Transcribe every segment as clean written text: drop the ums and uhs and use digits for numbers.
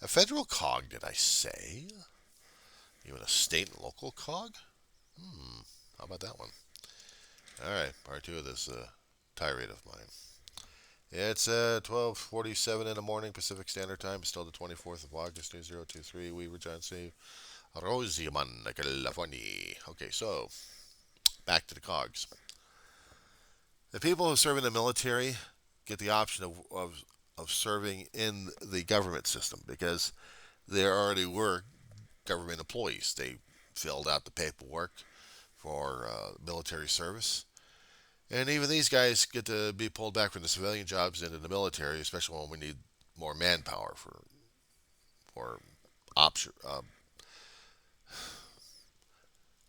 A federal cog, did I say? Even a state and local cog? Hmm, how about that one? All right, part two of this tirade of mine. It's 12:47 in the morning Pacific Standard Time. It's still the 24th of August, 2023. We were John C. Rosamond, California. Okay, so back to the cogs. The people who serve in the military get the option of serving in the government system because they already were government employees. They filled out the paperwork for military service. And even these guys get to be pulled back from the civilian jobs into the military, especially when we need more manpower for option.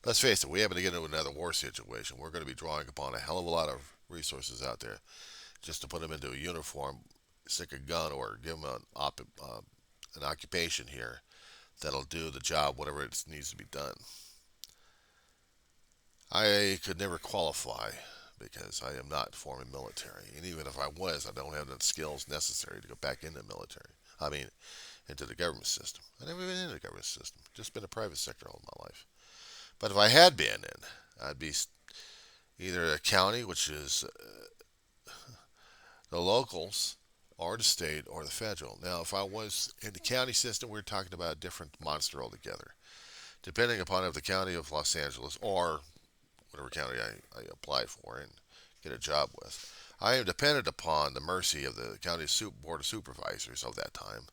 Let's face it, we happen to get into another war situation. We're going to be drawing upon a hell of a lot of resources out there just to put them into a uniform, stick a gun, or give them an occupation here that'll do the job, whatever it needs to be done. I could never qualify because I am not former military. And even if I was, I don't have the skills necessary to go back into the military. I mean, into the government system. I've never been in the government system. Just been a private sector all my life. But if I had been in, I'd be either a county, which is the locals, or the state, or the federal. Now, if I was in the county system, we're talking about a different monster altogether. Depending upon if the county of Los Angeles or whatever county I apply for and get a job with. I am dependent upon the mercy of the county board of supervisors of that time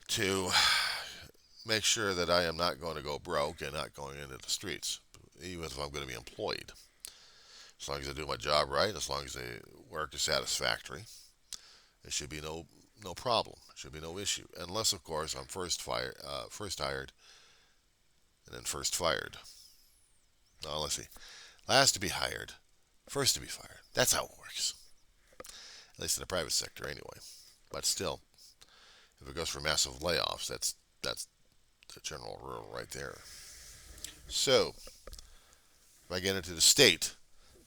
to make sure that I am not going to go broke and not going into the streets, even if I'm going to be employed. As long as I do my job right, as long as the work is satisfactory, there should be no problem. There should be no issue, unless of course I'm first hired, and then first fired. Now let's see. Last to be hired, first to be fired. That's how it works. At least in the private sector, anyway. But still, if it goes for massive layoffs, that's the general rule right there. So, if I get into the state,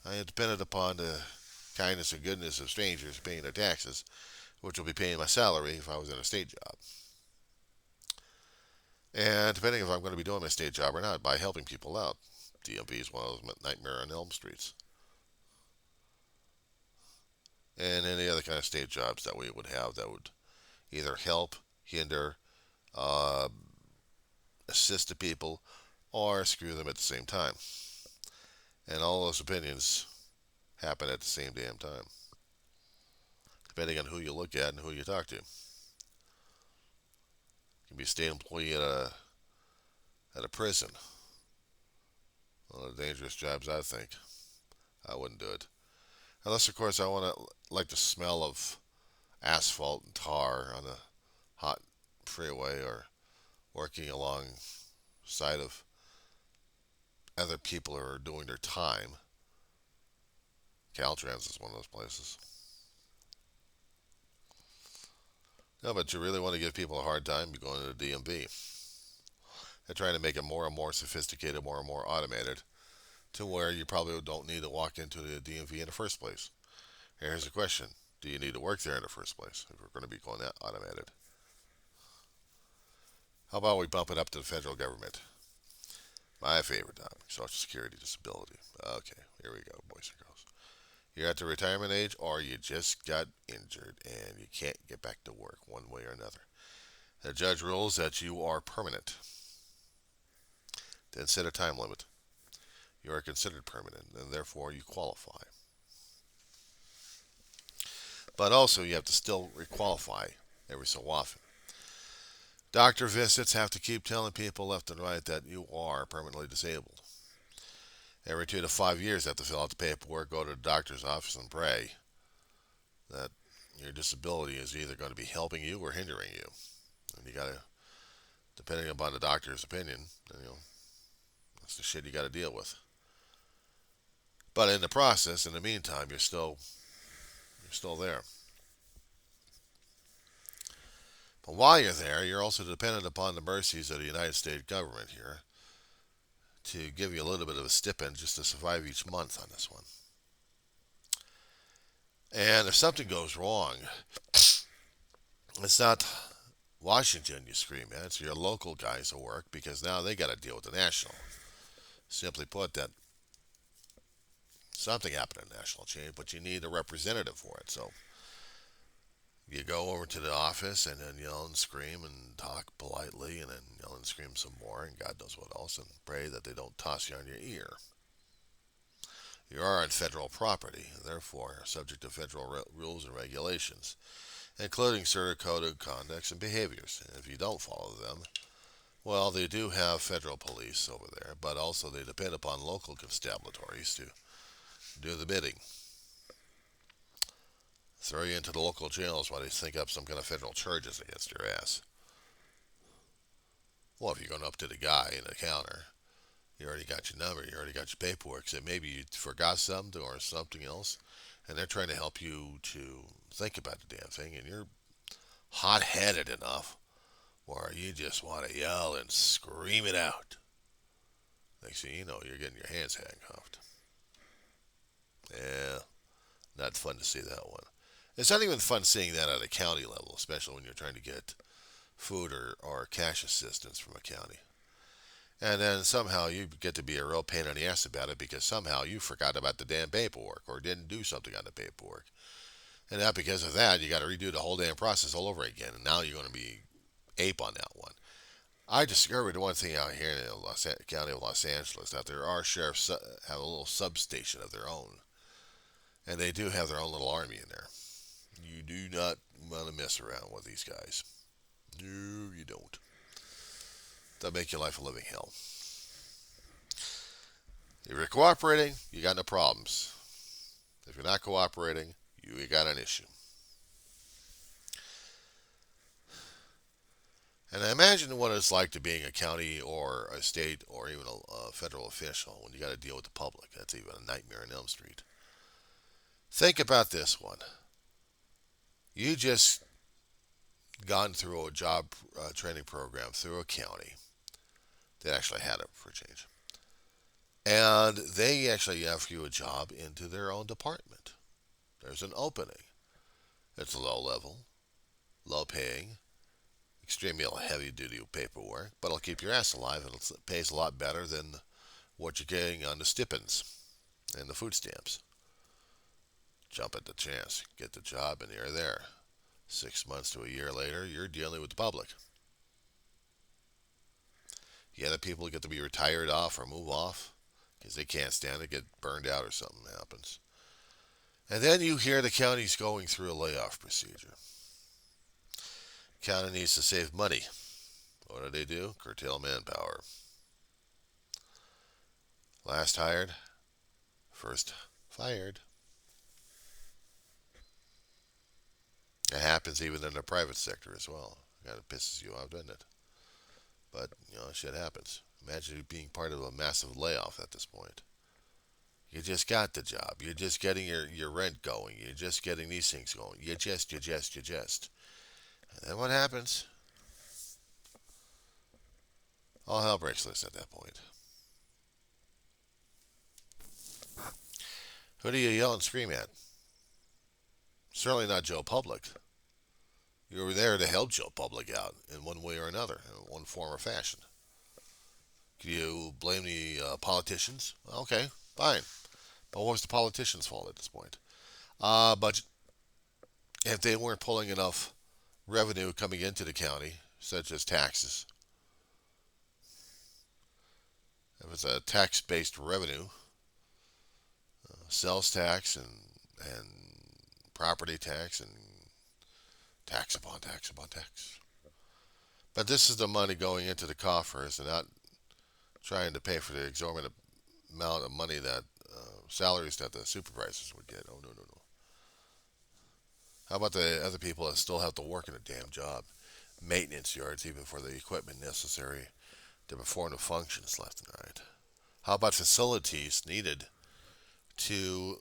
I am dependent upon the kindness and goodness of strangers paying their taxes, which will be paying my salary if I was in a state job. And depending if I'm going to be doing my state job or not, by helping people out. DMV is one of those nightmare on Elm Streets. And any other kind of state jobs that we would have that would either help, hinder, uh, assist the people, or screw them at the same time. And all those opinions happen at the same damn time, depending on who you look at and who you talk to. You can be a state employee at a prison. One of the dangerous jobs, I think. I wouldn't do it. Unless, of course, I want to like the smell of asphalt and tar on a hot freeway or working alongside of other people who are doing their time. Caltrans is one of those places. No, but you really want to give people a hard time, you're going to the DMV. They're trying to make it more and more sophisticated, more and more automated, to where you probably don't need to walk into the DMV in the first place. Here's the question: do you need to work there in the first place if we're going to be going that automated? How about we bump it up to the federal government? My favorite topic: Social Security disability. Okay, here we go, boys and girls. You're at the retirement age, or you just got injured and you can't get back to work one way or another. The judge rules that you are permanent. Then set a time limit. You are considered permanent, and therefore you qualify. But also, you have to still requalify every so often. Doctor visits have to keep telling people left and right that you are permanently disabled. Every 2 to 5 years, they have to fill out the paperwork, go to the doctor's office, and pray that your disability is either going to be helping you or hindering you. And you got to, depending upon the doctor's opinion, that's the shit you got to deal with. But in the process, in the meantime, you're still there. But while you're there, you're also dependent upon the mercies of the United States government here to give you a little bit of a stipend just to survive each month on this one. And if something goes wrong, it's not Washington, you scream at. It's your local guys who work because now they got to deal with the national. Simply put, that something happened in national change, but you need a representative for it. So you go over to the office and then yell and scream and talk politely and then yell and scream some more and God knows what else and pray that they don't toss you on your ear. You are on federal property, and therefore are subject to federal rules and regulations, including certain code of conducts and behaviors. And if you don't follow them, well, they do have federal police over there, but also they depend upon local constabulatories to do the bidding. Throw you into the local jails while they think up some kind of federal charges against your ass. Well, if you're going up to the guy in the counter, you already got your number, you already got your paperwork, so maybe you forgot something or something else, and they're trying to help you to think about the damn thing, and you're hot-headed enough where you just want to yell and scream it out. Next thing you know, you're getting your hands handcuffed. Yeah, not fun to see that one. It's not even fun seeing that at a county level, especially when you're trying to get food or cash assistance from a county. And then somehow you get to be a real pain in the ass about it because somehow you forgot about the damn paperwork or didn't do something on the paperwork. And now because of that, you got to redo the whole damn process all over again. And now you're going to be ape on that one. I discovered one thing out here in the County of Los Angeles that there are sheriffs have a little substation of their own. And they do have their own little army in there. You do not want to mess around with these guys. No, you don't. They'll make your life a living hell. If you're cooperating, you got no problems. If you're not cooperating, you got an issue. And I imagine what it's like to being a county or a state or even a federal official when you got to deal with the public. That's even a nightmare in Elm Street. Think about this one. You just gone through a job training program through a county that actually had it for a change. And they actually offer you a job into their own department. There's an opening. It's low level, low paying, extremely heavy duty paperwork, but it'll keep your ass alive and it pays a lot better than what you're getting on the stipends and the food stamps. Jump at the chance, get the job, and you're there. 6 months to a year later, you're dealing with the public. The other people get to be retired off or move off because they can't stand it, get burned out or something happens. And then you hear the county's going through a layoff procedure. County needs to save money. What do? Curtail manpower. Last hired, first fired. It happens even in the private sector as well. Kind of pisses you off, doesn't it? But, shit happens. Imagine being part of a massive layoff at this point. You just got the job. You're just getting your rent going. You're just getting these things going. You just. And then what happens? All hell breaks loose at that point. Who do you yell and scream at? Certainly not Joe Public. You were there to help Joe Public out in one way or another, in one form or fashion. Do you blame the politicians? Okay, fine. But what was the politicians' fault at this point? But if they weren't pulling enough revenue coming into the county, such as taxes, if it's a tax-based revenue, sales tax and property tax and tax upon tax upon tax. But this is the money going into the coffers and not trying to pay for the exorbitant amount of money that salaries that the supervisors would get. Oh, no. How about the other people that still have to work in a damn job? Maintenance yards, even for the equipment necessary to perform the functions left and right. How about facilities needed to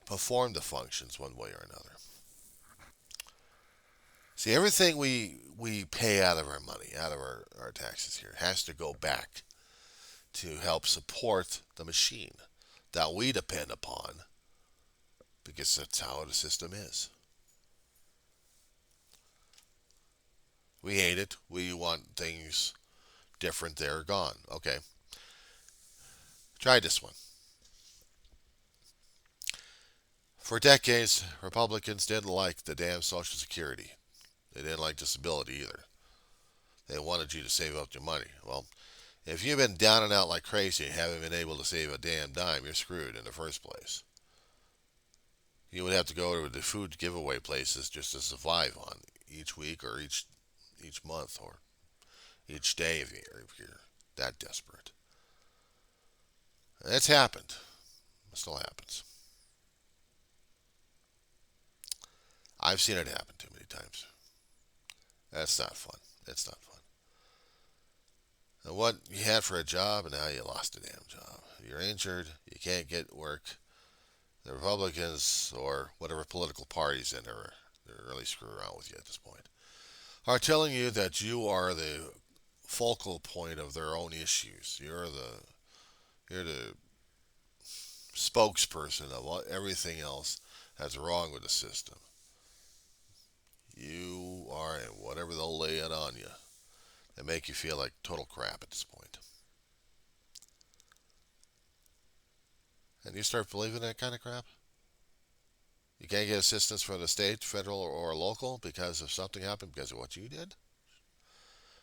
perform the functions one way or another? See, everything we pay out of our money, out of our taxes here, has to go back to help support the machine that we depend upon because that's how the system is. We hate it. We want things different. They're gone. Okay. Try this one. For decades, Republicans didn't like the damn Social Security. They didn't like disability either. They wanted you to save up your money. Well, if you've been down and out like crazy and haven't been able to save a damn dime, you're screwed in the first place. You would have to go to the food giveaway places just to survive on each week or each month or each day if you're that desperate. And it's happened. It still happens. I've seen it happen too many times. That's not fun. It's not fun. And what you had for a job, and now you lost a damn job. You're injured. You can't get work. The Republicans or whatever political parties in there, they're really screwing around with you at this point, are telling you that you are the focal point of their own issues. You're the spokesperson of everything else that's wrong with the system. You are, and whatever they'll lay it on you, they make you feel like total crap at this point. And you start believing that kind of crap. You can't get assistance from the state, federal, or local because of something happened because of what you did.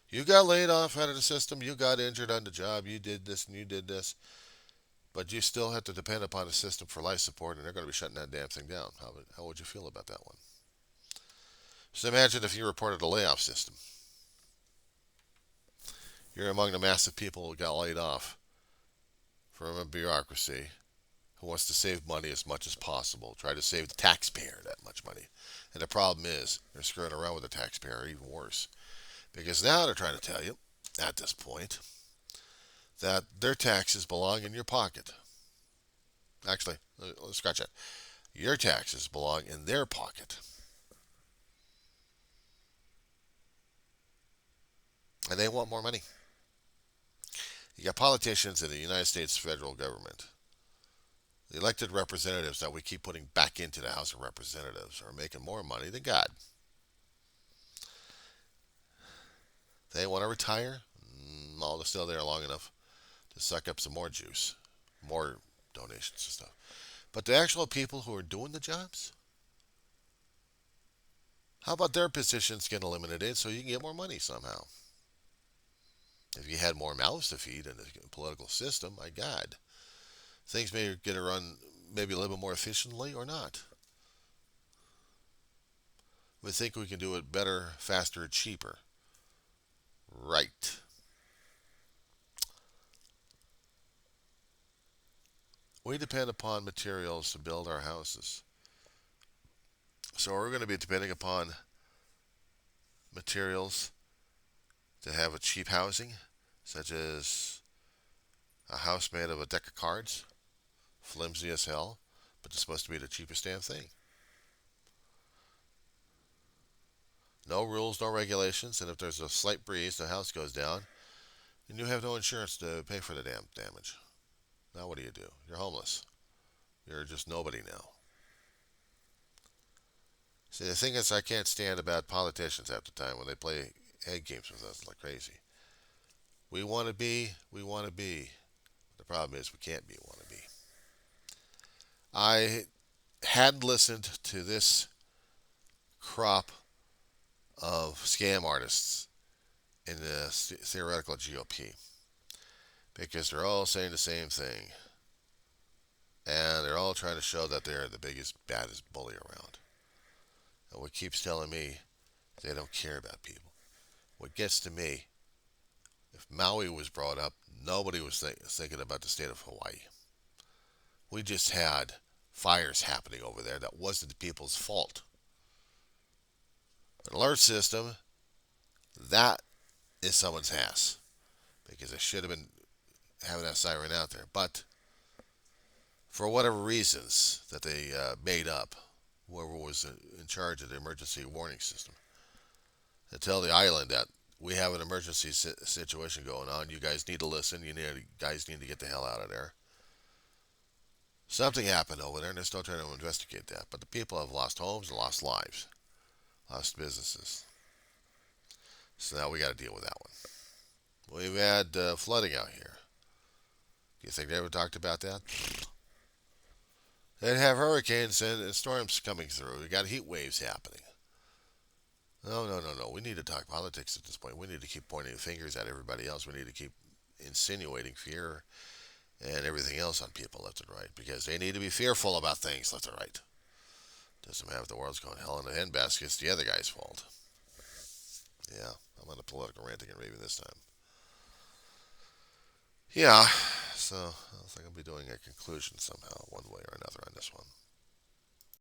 You got laid off out of the system. You got injured on the job. You did this and you did this. But you still have to depend upon the system for life support, and they're going to be shutting that damn thing down. How would you feel about that one? So imagine if you reported a layoff system. You're among the massive people who got laid off from a bureaucracy who wants to save money as much as possible, try to save the taxpayer that much money. And the problem is, they're screwing around with the taxpayer even worse. Because now they're trying to tell you, at this point, that their taxes belong in your pocket. Actually, let's scratch that. Your taxes belong in their pocket. And they want more money. You got politicians in the United States federal government. The elected representatives that we keep putting back into the House of Representatives are making more money than God. They want to retire. No, they're still there long enough to suck up some more juice, more donations and stuff. But the actual people who are doing the jobs, how about their positions get eliminated so you can get more money somehow? If you had more mouths to feed in the political system, my God, things may get to run maybe a little bit more efficiently or not. We think we can do it better, faster, cheaper. Right. We depend upon materials to build our houses. So we're going to be depending upon materials to have a cheap housing, such as a house made of a deck of cards, flimsy as hell, but it's supposed to be the cheapest damn thing. No rules, no regulations, and if there's a slight breeze, the house goes down, and you have no insurance to pay for the damn damage. Now what do? You're homeless. You're just nobody now. See, the thing is, I can't stand about politicians half the time when they play head games with us like crazy. We want to be, we want to be. The problem is we can't be, want to be. I had listened to this crop of scam artists in the theoretical GOP because they're all saying the same thing. And they're all trying to show that they're the biggest, baddest bully around. And what keeps telling me they don't care about people. What gets to me, if Maui was brought up, nobody was thinking about the state of Hawaii. We just had fires happening over there that wasn't the people's fault. An alert system, that is someone's ass. Because they should have been having that siren out there. But for whatever reasons that they made up, whoever was in charge of the emergency warning system, to tell the island that we have an emergency situation going on. You guys need to listen. Guys need to get the hell out of there. Something happened over there, and they're still trying to investigate that. But the people have lost homes and lost lives, lost businesses. So now we got to deal with that one. We've had flooding out here. Do you think they ever talked about that? They'd have hurricanes and storms coming through. We got heat waves happening. No, no, no, no. We need to talk politics at this point. We need to keep pointing fingers at everybody else. We need to keep insinuating fear and everything else on people left and right because they need to be fearful about things left and right. Doesn't matter if the world's going hell in a handbasket. It's the other guy's fault. Yeah, I'm on a political ranting and raving this time. Yeah, so I think I'll be doing a conclusion somehow, one way or another, on this one.